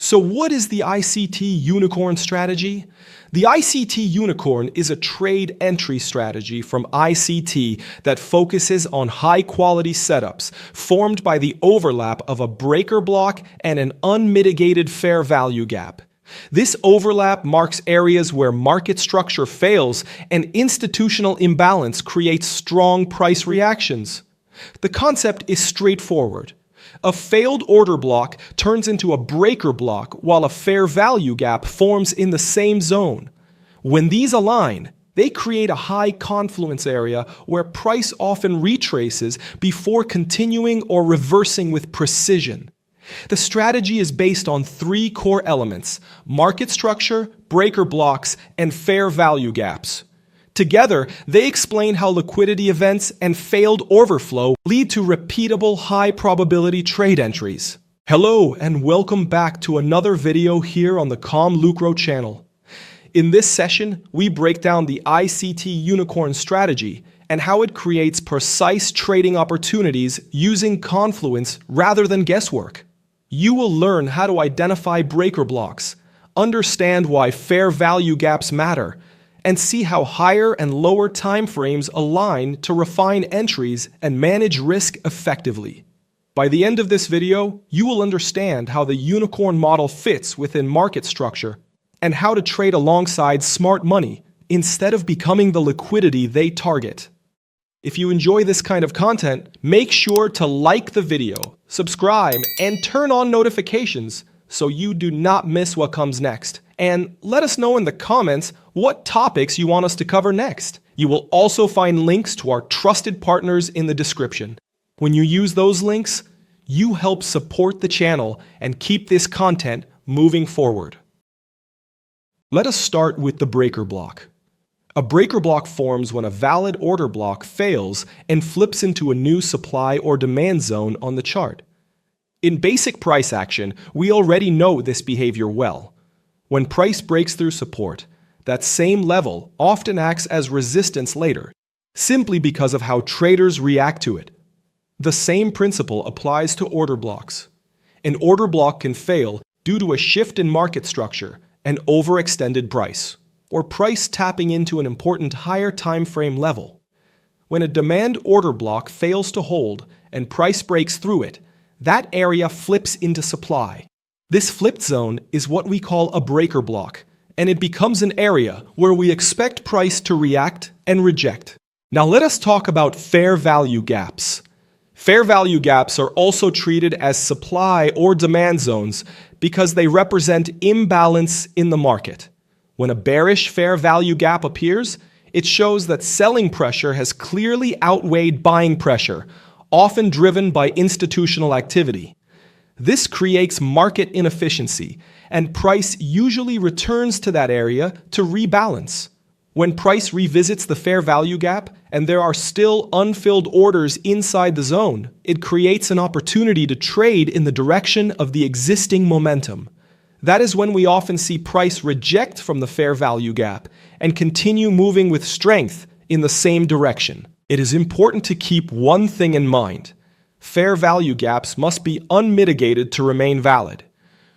So what is the ICT Unicorn Strategy? The ICT Unicorn is a trade entry strategy from ICT that focuses on high-quality setups formed by the overlap of a breaker block and an unmitigated fair value gap. This overlap marks areas where market structure fails and institutional imbalance creates strong price reactions. The concept is straightforward. A failed order block turns into a breaker block while a fair value gap forms in the same zone. When these align, they create a high confluence area where price often retraces before continuing or reversing with precision. The strategy is based on three core elements: market structure, breaker blocks, and fair value gaps. Together, they explain how liquidity events and failed overflow lead to repeatable high-probability trade entries. Hello, and welcome back to another video here on the ComLucro channel. In this session, we break down the ICT Unicorn Strategy and how it creates precise trading opportunities using confluence rather than guesswork. You will learn how to identify breaker blocks, understand why fair value gaps matter, and see how higher and lower time frames align to refine entries and manage risk effectively. By the end of this video, you will understand how the unicorn model fits within market structure and how to trade alongside smart money instead of becoming the liquidity they target. If you enjoy this kind of content, make sure to like the video, subscribe, and turn on notifications so you do not miss what comes next. And let us know in the comments what topics you want us to cover next. You will also find links to our trusted partners in the description. When you use those links, you help support the channel and keep this content moving forward. Let us start with the breaker block. A breaker block forms when a valid order block fails and flips into a new supply or demand zone on the chart. In basic price action, we already know this behavior well. When price breaks through support, that same level often acts as resistance later, simply because of how traders react to it. The same principle applies to order blocks. An order block can fail due to a shift in market structure, an overextended price, or price tapping into an important higher time frame level. When a demand order block fails to hold and price breaks through it, that area flips into supply. This flipped zone is what we call a breaker block, and it becomes an area where we expect price to react and reject. Now let us talk about fair value gaps. Fair value gaps are also treated as supply or demand zones because they represent imbalance in the market. When a bearish fair value gap appears, it shows that selling pressure has clearly outweighed buying pressure, often driven by institutional activity. This creates market inefficiency, and price usually returns to that area to rebalance. When price revisits the fair value gap and there are still unfilled orders inside the zone, it creates an opportunity to trade in the direction of the existing momentum. That is when we often see price reject from the fair value gap and continue moving with strength in the same direction. It is important to keep one thing in mind. Fair value gaps must be unmitigated to remain valid.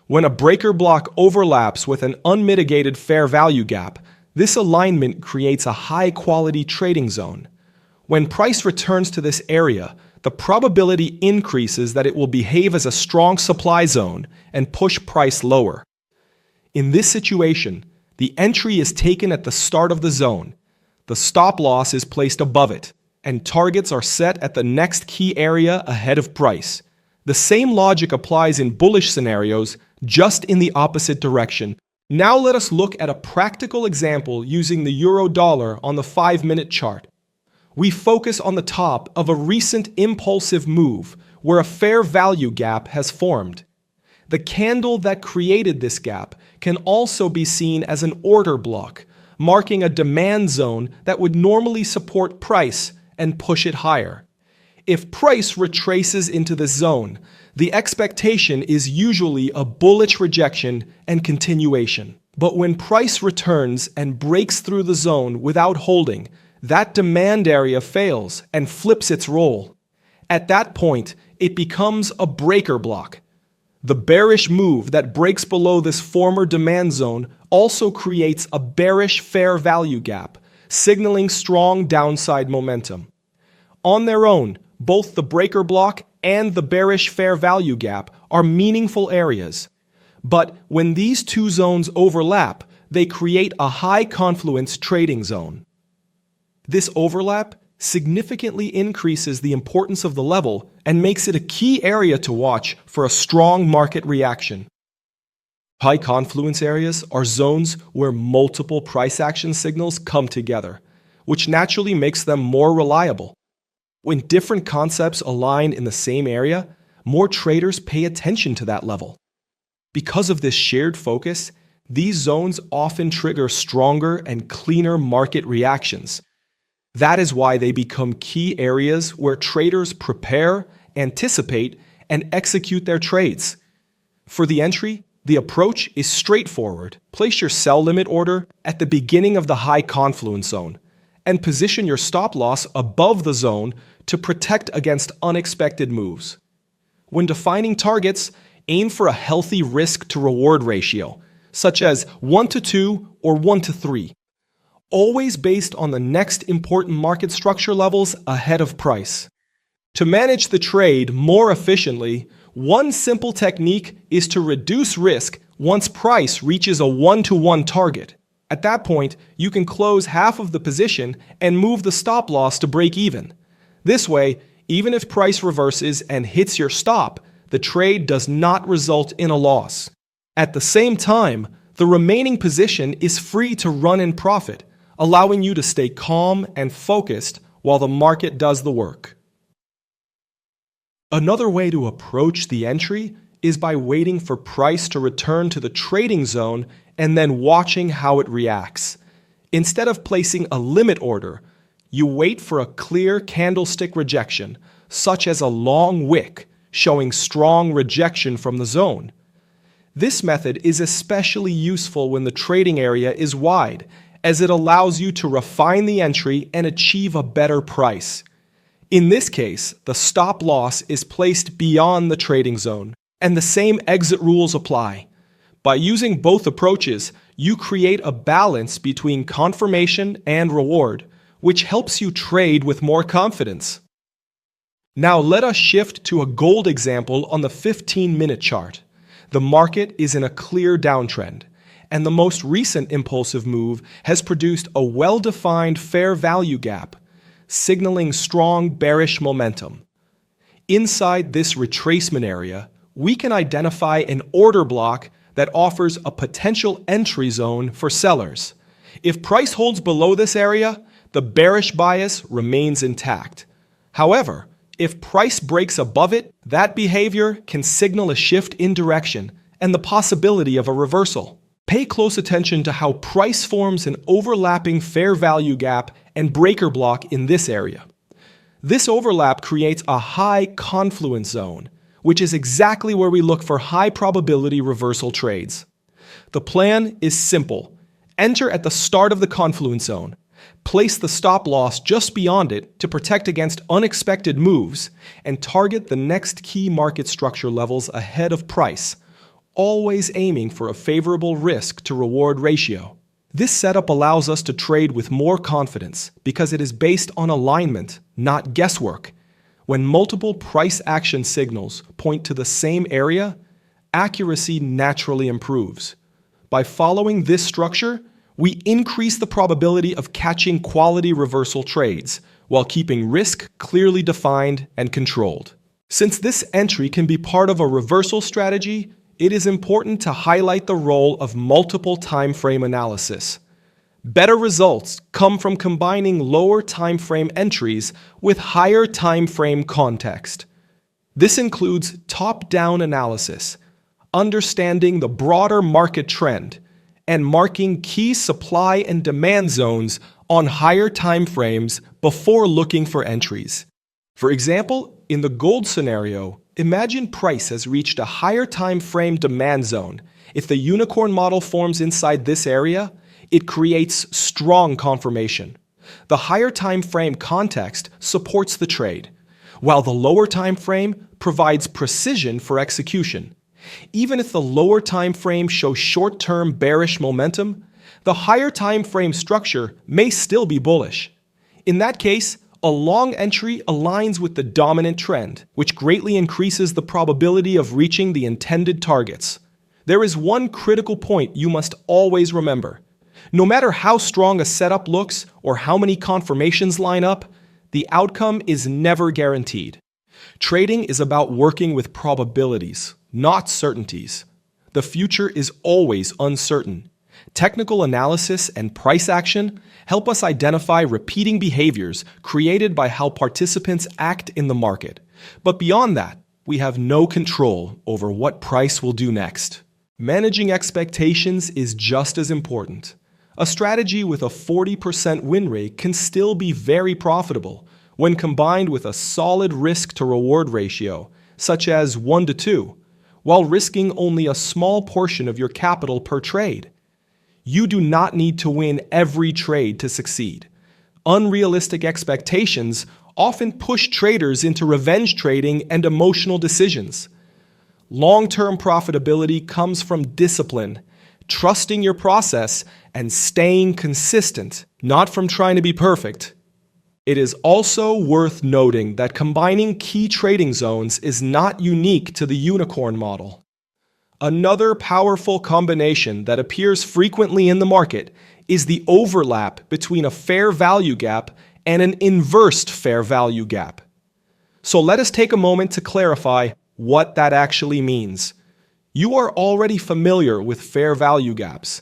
When a breaker block overlaps with an unmitigated fair value gap, this alignment creates a high-quality trading zone. When price returns to this area, the probability increases that it will behave as a strong supply zone and push price lower. In this situation, the entry is taken at the start of the zone. The stop loss is placed above it, and targets are set at the next key area ahead of price. The same logic applies in bullish scenarios, just in the opposite direction. Now let us look at a practical example using the euro-dollar on the 5-minute chart. We focus on the top of a recent impulsive move where a fair value gap has formed. The candle that created this gap can also be seen as an order block, marking a demand zone that would normally support price and push it higher. If price retraces into this zone, the expectation is usually a bullish rejection and continuation. But when price returns and breaks through the zone without holding, that demand area fails and flips its role. At that point, it becomes a breaker block. The bearish move that breaks below this former demand zone also creates a bearish fair value gap, signaling strong downside momentum. On their own, both the breaker block and the bearish fair value gap are meaningful areas. But when these two zones overlap, they create a high confluence trading zone. This overlap significantly increases the importance of the level and makes it a key area to watch for a strong market reaction. High confluence areas are zones where multiple price action signals come together, which naturally makes them more reliable. When different concepts align in the same area, more traders pay attention to that level. Because of this shared focus, these zones often trigger stronger and cleaner market reactions. That is why they become key areas where traders prepare, anticipate, and execute their trades. For the entry, the approach is straightforward. Place your sell limit order at the beginning of the high confluence zone and position your stop loss above the zone to protect against unexpected moves. When defining targets, aim for a healthy risk-to-reward ratio, such as 1 to 2 or 1 to 3, always based on the next important market structure levels ahead of price. To manage the trade more efficiently, one simple technique is to reduce risk once price reaches a 1-to-1 target. At that point, you can close half of the position and move the stop loss to break even. This way, even if price reverses and hits your stop, the trade does not result in a loss. At the same time, the remaining position is free to run in profit, allowing you to stay calm and focused while the market does the work. Another way to approach the entry is by waiting for price to return to the trading zone and then watching how it reacts. Instead of placing a limit order, you wait for a clear candlestick rejection, such as a long wick, showing strong rejection from the zone. This method is especially useful when the trading area is wide, as it allows you to refine the entry and achieve a better price. In this case, the stop loss is placed beyond the trading zone, and the same exit rules apply. By using both approaches, you create a balance between confirmation and reward, which helps you trade with more confidence. Now let us shift to a gold example on the 15-minute chart. The market is in a clear downtrend, and the most recent impulsive move has produced a well-defined fair value gap, signaling strong bearish momentum. Inside this retracement area, we can identify an order block that offers a potential entry zone for sellers. If price holds below this area, the bearish bias remains intact. However, if price breaks above it, that behavior can signal a shift in direction and the possibility of a reversal. Pay close attention to how price forms an overlapping fair value gap and breaker block in this area. This overlap creates a high confluence zone, which is exactly where we look for high probability reversal trades. The plan is simple. Enter at the start of the confluence zone. Place the stop loss just beyond it to protect against unexpected moves, and target the next key market structure levels ahead of price, always aiming for a favorable risk-to-reward ratio. This setup allows us to trade with more confidence because it is based on alignment, not guesswork. When multiple price action signals point to the same area, accuracy naturally improves. By following this structure, we increase the probability of catching quality reversal trades while keeping risk clearly defined and controlled. Since this entry can be part of a reversal strategy, it is important to highlight the role of multiple time frame analysis. Better results come from combining lower time frame entries with higher time frame context. This includes top-down analysis, understanding the broader market trend, and marking key supply and demand zones on higher time frames before looking for entries. For example, in the gold scenario, imagine price has reached a higher time frame demand zone. If the unicorn model forms inside this area, it creates strong confirmation. The higher time frame context supports the trade, while the lower time frame provides precision for execution. Even if the lower time frame shows short-term bearish momentum, the higher time frame structure may still be bullish. In that case, a long entry aligns with the dominant trend, which greatly increases the probability of reaching the intended targets. There is one critical point you must always remember. No matter how strong a setup looks or how many confirmations line up, the outcome is never guaranteed. Trading is about working with probabilities, not certainties. The future is always uncertain. Technical analysis and price action help us identify repeating behaviors created by how participants act in the market. But beyond that, we have no control over what price will do next. Managing expectations is just as important. A strategy with a 40% win rate can still be very profitable when combined with a solid risk-to-reward ratio, such as 1:2, while risking only a small portion of your capital per trade. You do not need to win every trade to succeed. Unrealistic expectations often push traders into revenge trading and emotional decisions. Long-term profitability comes from discipline, trusting your process, and staying consistent, not from trying to be perfect. It is also worth noting that combining key trading zones is not unique to the unicorn model. Another powerful combination that appears frequently in the market is the overlap between a fair value gap and an inversed fair value gap. So let us take a moment to clarify what that actually means. You are already familiar with fair value gaps.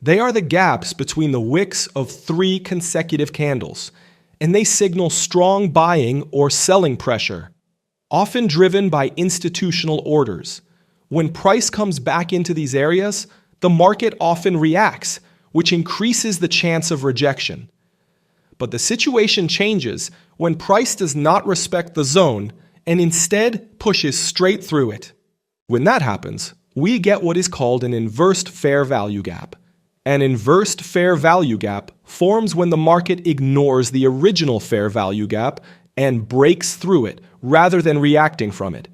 They are the gaps between the wicks of 3 consecutive candles, and they signal strong buying or selling pressure, often driven by institutional orders. When price comes back into these areas, the market often reacts, which increases the chance of rejection. But the situation changes when price does not respect the zone and instead pushes straight through it. When that happens, we get what is called an inversed fair value gap. An inversed fair value gap forms when the market ignores the original fair value gap and breaks through it rather than reacting from it.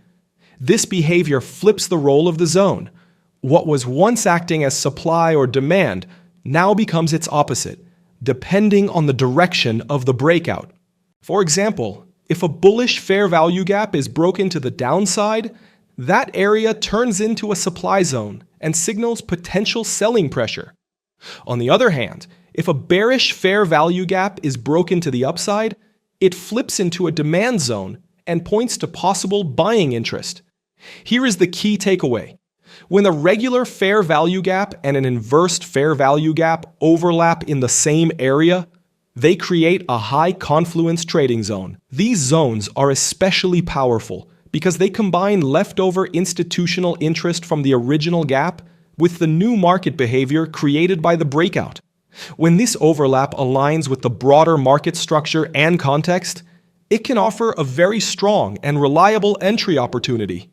This behavior flips the role of the zone. What was once acting as supply or demand now becomes its opposite, depending on the direction of the breakout. For example, if a bullish fair value gap is broken to the downside, that area turns into a supply zone and signals potential selling pressure. On the other hand, if a bearish fair value gap is broken to the upside, it flips into a demand zone and points to possible buying interest. Here is the key takeaway. When a regular fair value gap and an inversed fair value gap overlap in the same area, they create a high confluence trading zone. These zones are especially powerful because they combine leftover institutional interest from the original gap with the new market behavior created by the breakout. When this overlap aligns with the broader market structure and context, it can offer a very strong and reliable entry opportunity.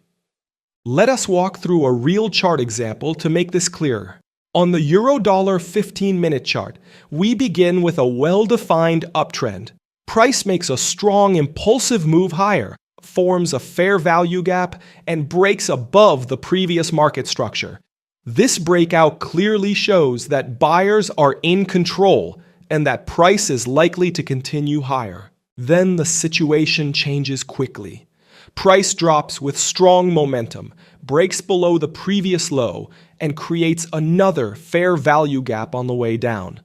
Let us walk through a real chart example to make this clearer. On the Euro-Dollar 15-minute chart, we begin with a well-defined uptrend. Price makes a strong impulsive move higher, forms a fair value gap, and breaks above the previous market structure. This breakout clearly shows that buyers are in control and that price is likely to continue higher. Then the situation changes quickly. Price drops with strong momentum, breaks below the previous low, and creates another fair value gap on the way down.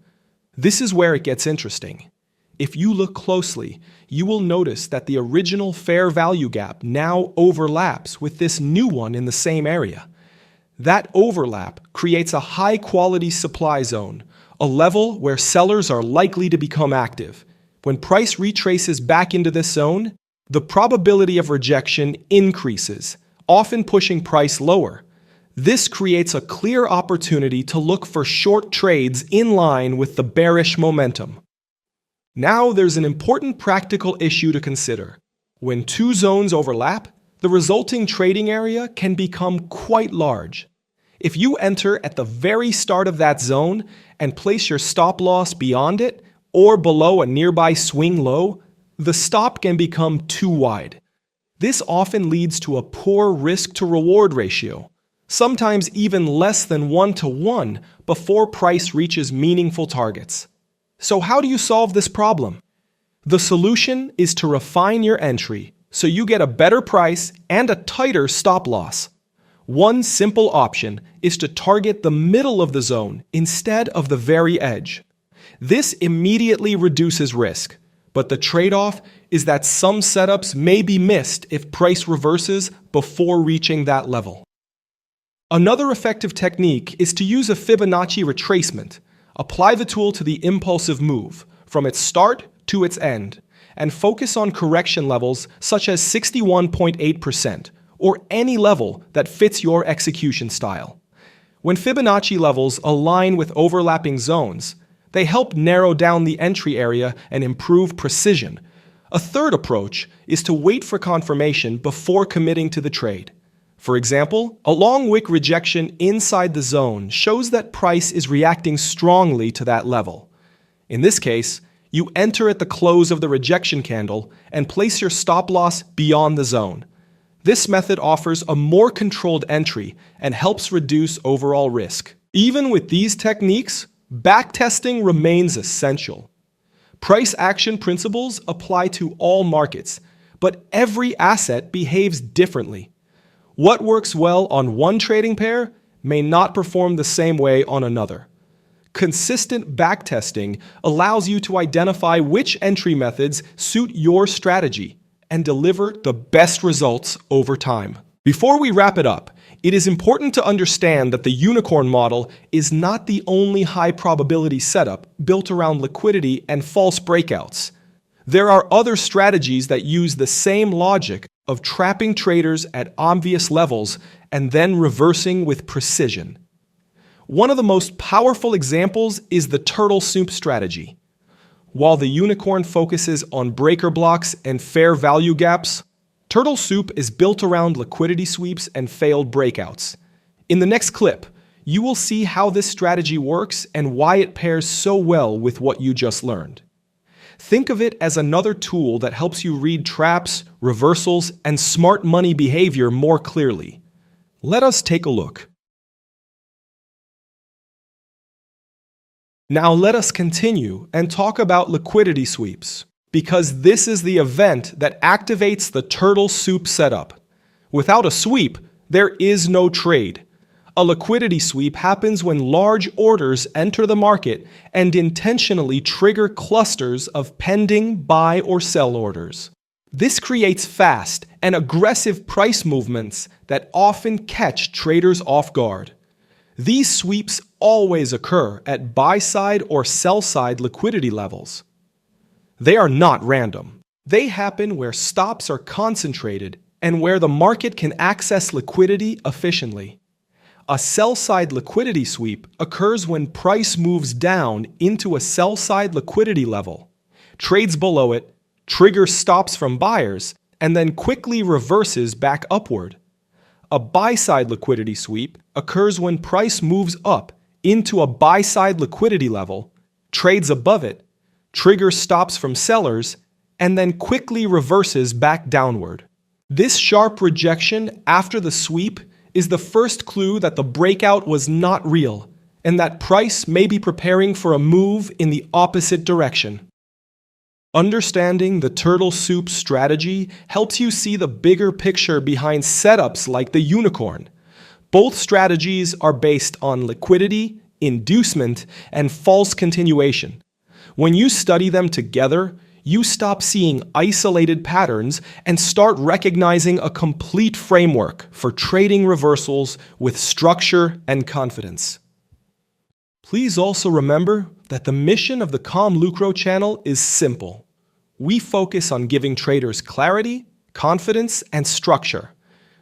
This is where it gets interesting. If you look closely, you will notice that the original fair value gap now overlaps with this new one in the same area. That overlap creates a high-quality supply zone, a level where sellers are likely to become active. When price retraces back into this zone, the probability of rejection increases, often pushing price lower. This creates a clear opportunity to look for short trades in line with the bearish momentum. Now there's an important practical issue to consider. When two zones overlap, the resulting trading area can become quite large. If you enter at the very start of that zone and place your stop loss beyond it or below a nearby swing low, the stop can become too wide. This often leads to a poor risk-to-reward ratio, sometimes even less than 1-to-1 before price reaches meaningful targets. So how do you solve this problem? The solution is to refine your entry so you get a better price and a tighter stop loss. One simple option is to target the middle of the zone instead of the very edge. This immediately reduces risk, but the trade-off is that some setups may be missed if price reverses before reaching that level. Another effective technique is to use a Fibonacci retracement. Apply the tool to the impulsive move, from its start to its end, and focus on correction levels such as 61.8%, or any level that fits your execution style. When Fibonacci levels align with overlapping zones, they help narrow down the entry area and improve precision. A third approach is to wait for confirmation before committing to the trade. For example, a long wick rejection inside the zone shows that price is reacting strongly to that level. In this case, you enter at the close of the rejection candle and place your stop loss beyond the zone. This method offers a more controlled entry and helps reduce overall risk. Even with these techniques, backtesting remains essential. Price action principles apply to all markets, but every asset behaves differently. What works well on one trading pair may not perform the same way on another. Consistent backtesting allows you to identify which entry methods suit your strategy and deliver the best results over time. Before we wrap it up, it is important to understand that the Unicorn model is not the only high-probability setup built around liquidity and false breakouts. There are other strategies that use the same logic of trapping traders at obvious levels and then reversing with precision. One of the most powerful examples is the turtle soup strategy. While the Unicorn focuses on breaker blocks and fair value gaps, turtle soup is built around liquidity sweeps and failed breakouts. In the next clip, you will see how this strategy works and why it pairs so well with what you just learned. Think of it as another tool that helps you read traps, reversals, and smart money behavior more clearly. Let us take a look. Now let us continue and talk about liquidity sweeps, because this is the event that activates the turtle soup setup. Without a sweep, there is no trade. A liquidity sweep happens when large orders enter the market and intentionally trigger clusters of pending buy or sell orders. This creates fast and aggressive price movements that often catch traders off guard. These sweeps always occur at buy-side or sell-side liquidity levels. They are not random. They happen where stops are concentrated and where the market can access liquidity efficiently. A sell-side liquidity sweep occurs when price moves down into a sell-side liquidity level, trades below it, triggers stops from buyers, and then quickly reverses back upward. A buy-side liquidity sweep occurs when price moves up into a buy-side liquidity level, trades above it, triggers stops from sellers, and then quickly reverses back downward. This sharp rejection after the sweep is the first clue that the breakout was not real and that price may be preparing for a move in the opposite direction. Understanding the turtle soup strategy helps you see the bigger picture behind setups like the Unicorn. Both strategies are based on liquidity, inducement, and false continuation. When you study them together, you stop seeing isolated patterns and start recognizing a complete framework for trading reversals with structure and confidence. Please also remember that the mission of the ComLucro channel is simple. We focus on giving traders clarity, confidence, and structure,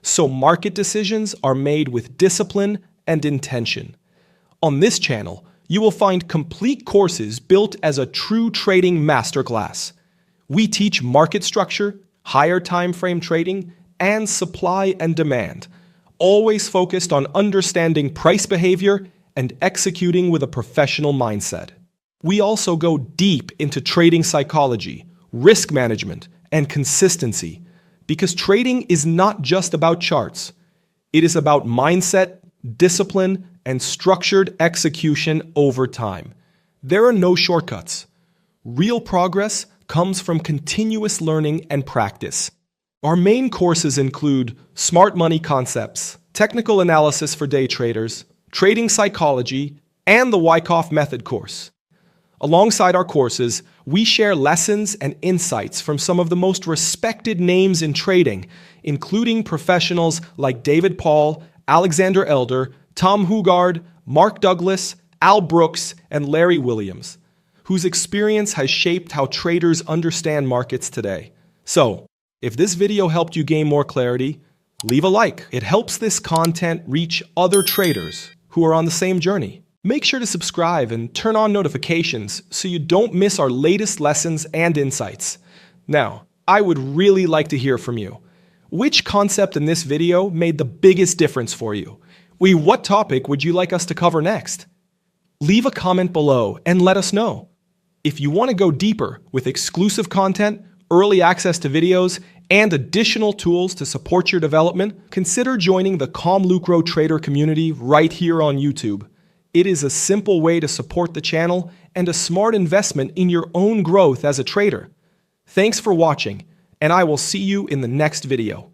so market decisions are made with discipline and intention. On this channel, you will find complete courses built as a true trading masterclass. We teach market structure, higher time frame trading, and supply and demand, always focused on understanding price behavior and executing with a professional mindset. We also go deep into trading psychology, risk management, and consistency, because trading is not just about charts. It is about mindset, discipline, and structured execution over time. There are no shortcuts. Real progress comes from continuous learning and practice. Our main courses include Smart Money Concepts, Technical Analysis for Day Traders, Trading Psychology, and the Wyckoff Method course. Alongside our courses, we share lessons and insights from some of the most respected names in trading, including professionals like David Paul, Alexander Elder, Tom Hugard, Mark Douglas, Al Brooks, and Larry Williams, whose experience has shaped how traders understand markets today. So, if this video helped you gain more clarity, leave a like. It helps this content reach other traders who are on the same journey. Make sure to subscribe and turn on notifications so you don't miss our latest lessons and insights. Now, I would really like to hear from you. Which concept in this video made the biggest difference for you? What topic would you like us to cover next? Leave a comment below and let us know. If you want to go deeper with exclusive content, early access to videos, and additional tools to support your development, consider joining the ComLucro trader community right here on YouTube. It is a simple way to support the channel and a smart investment in your own growth as a trader. Thanks for watching, and I will see you in the next video.